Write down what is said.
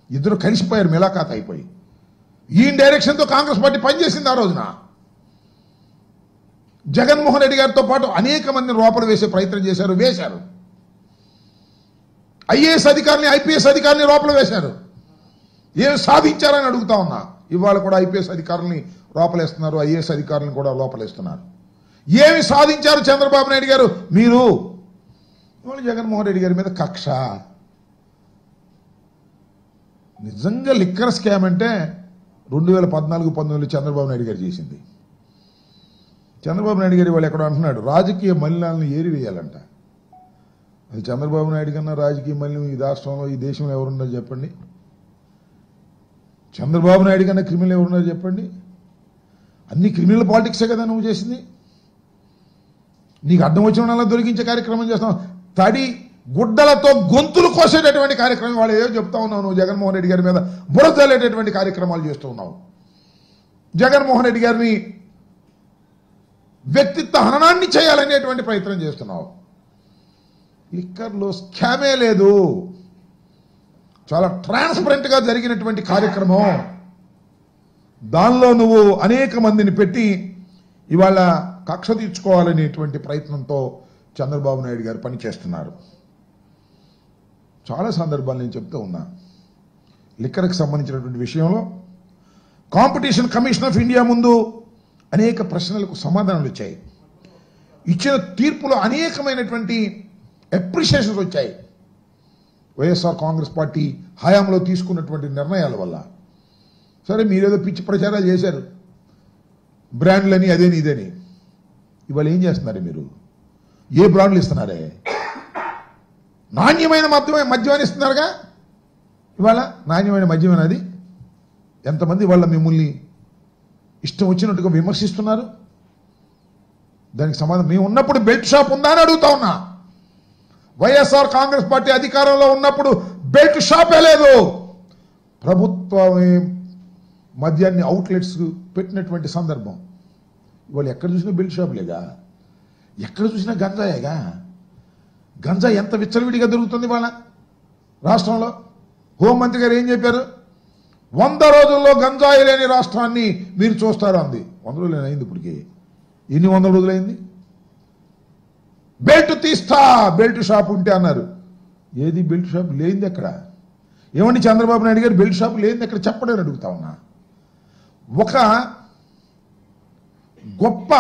ఇద్దరు కలిసిపోయారు, మిలాఖాత్ అయిపోయి. ఈ డైరెక్షన్తో కాంగ్రెస్ పార్టీ పనిచేసింది ఆ రోజున. జగన్మోహన్ రెడ్డి గారితో పాటు అనేక మందిని లోపల వేసే ప్రయత్నం చేశారు, వేశారు. ఐఏఎస్ అధికారిని, ఐపీఎస్ అధికారిని లోపల వేశారు. ఏం సాధించారని అడుగుతా ఉన్నా. ఇవాళ కూడా ఐపీఎస్ అధికారులని లోపలేస్తున్నారు, ఐఏఎస్ అధికారులను కూడా లోపలేస్తున్నారు. ఏమి సాధించారు చంద్రబాబు నాయుడు గారు? మీరు ఇవాళ జగన్మోహన్ రెడ్డి గారి మీద కక్ష. నిజంగా లిక్కర్ స్కామ్ అంటే 2014-19 చంద్రబాబు నాయుడు గారు చేసింది. చంద్రబాబు నాయుడు గారు వాళ్ళు ఎక్కడో అంటున్నాడు రాజకీయ మలినాలను ఏరివేయాలంట. అది చంద్రబాబు నాయుడు కన్నా రాజకీయ మలినం ఈ రాష్ట్రంలో, ఈ దేశంలో ఎవరున్నారు చెప్పండి? చంద్రబాబు నాయుడు కన్నా క్రిమినల్ ఎవరున్నారు చెప్పండి? అన్ని క్రిమినల్ పాలిటిక్సే కదా నువ్వు చేసింది. నీకు అడ్డం వచ్చిన వాళ్ళ దొరికించే కార్యక్రమం చేస్తావు. తడి గుడ్డలతో గొంతులు కోసేటటువంటి కార్యక్రమం వాళ్ళు ఏదో చెప్తా ఉన్నావు. నువ్వు జగన్మోహన్ రెడ్డి గారి మీద బురదలేటటువంటి కార్యక్రమాలు చేస్తూ ఉన్నావు. జగన్మోహన్ రెడ్డి గారిని వ్యక్తిత్వ హననాన్ని చేయాలనేటువంటి ప్రయత్నం చేస్తున్నావు. లిక్కర్లో స్కామే లేదు, చాలా ట్రాన్స్పరెంట్ గా జరిగినటువంటి కార్యక్రమం. దానిలో నువ్వు అనేక మందిని పెట్టి ఇవాళ కక్ష తీర్చుకోవాలనేటువంటి ప్రయత్నంతో చంద్రబాబు నాయుడు గారు పనిచేస్తున్నారు. చాలా సందర్భాలు నేను చెప్తూ ఉన్నా. లిక్కర్కి సంబంధించినటువంటి విషయంలో కాంపిటీషన్ కమిషన్ ఆఫ్ ఇండియా ముందు అనేక ప్రశ్నలకు సమాధానాలు వచ్చాయి. ఇచ్చిన తీర్పులో అనేకమైనటువంటి అప్రిషియేషన్స్ వచ్చాయి. వైఎస్ఆర్ కాంగ్రెస్ పార్టీ హయాంలో తీసుకున్నటువంటి నిర్ణయాల వల్ల. సరే, మీరేదో పిచ్చి ప్రచారాలు చేశారు, బ్రాండ్లని అదేని ఇదేని. ఇవాళ ఏం చేస్తున్నారు మీరు? ఏ బ్రాండ్లు ఇస్తున్నారే? నాణ్యమైన మద్యమాన్ని ఇస్తున్నారుగా. ఇవాళ నాణ్యమైన మద్యమేనా అది? ఎంతమంది వాళ్ళ మిమ్మల్ని ఇష్టం వచ్చినట్టుగా విమర్శిస్తున్నారు. దానికి సమాధానం, మేము ఉన్నప్పుడు బెల్ట్ షాప్ ఉందా అని అడుగుతా ఉన్నా. వైఎస్ఆర్ కాంగ్రెస్ పార్టీ అధికారంలో ఉన్నప్పుడు బెల్ట్ షాపే లేదు. ప్రభుత్వమే మద్యాన్ని అవుట్లెట్స్ పెట్టినటువంటి సందర్భం. ఇవాళ ఎక్కడ చూసినా బెల్ట్ షాపులేగా, ఎక్కడ చూసినా గంజాయేగా. గంజా ఎంత విచ్చలవిడిగా దొరుకుతుంది వాళ్ళ రాష్ట్రంలో. హోంమంత్రి గారు ఏం చెప్పారు? 100 రోజుల్లో గంజాయి లేని రాష్ట్రాన్ని మీరు చూస్తారు అంది. 100 రోజులు అయింది ఇప్పటికి. ఎన్ని 100 రోజులైంది? బెల్ట్ తీస్తా, బెల్ట్ షాప్ ఉంటే అన్నారు. ఏది బెల్ట్ షాప్ లేనిది ఎక్కడ? ఏమండి చంద్రబాబు నాయుడు గారు బెల్ట్ షాప్ లేనిది ఎక్కడ చెప్పడని అడుగుతా ఉన్నా. ఒక గొప్ప